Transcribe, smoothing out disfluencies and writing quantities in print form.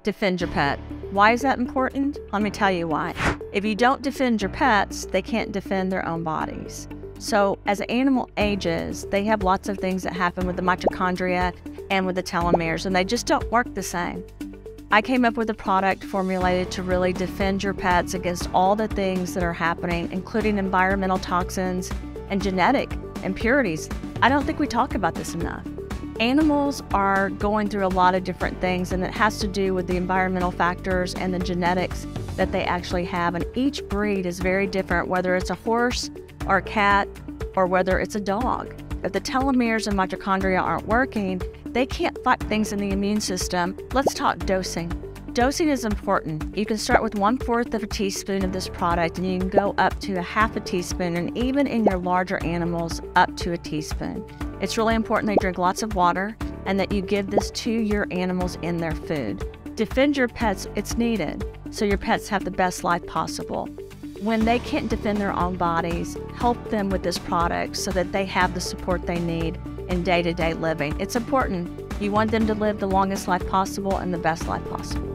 Defend your pet. Why is that important? Let me tell you why. If you don't defend your pets, they can't defend their own bodies. So as an animal ages, they have lots of things that happen with the mitochondria and with the telomeres, and they just don't work the same. I came up with a product formulated to really defend your pets against all the things that are happening, including environmental toxins and genetic impurities. I don't think we talk about this enough. Animals are going through a lot of different things, and it has to do with the environmental factors and the genetics that they actually have. And each breed is very different, whether it's a horse or a cat or whether it's a dog. If the telomeres and mitochondria aren't working, they can't fight things in the immune system. Let's talk dosing. Dosing is important. You can start with 1/4 of a teaspoon of this product, and you can go up to a 1/2 teaspoon, and even in your larger animals, up to a teaspoon. It's really important they drink lots of water and that you give this to your animals in their food. Defend your pets, it's needed, so your pets have the best life possible. When they can't defend their own bodies, help them with this product so that they have the support they need in day-to-day living. It's important. You want them to live the longest life possible and the best life possible.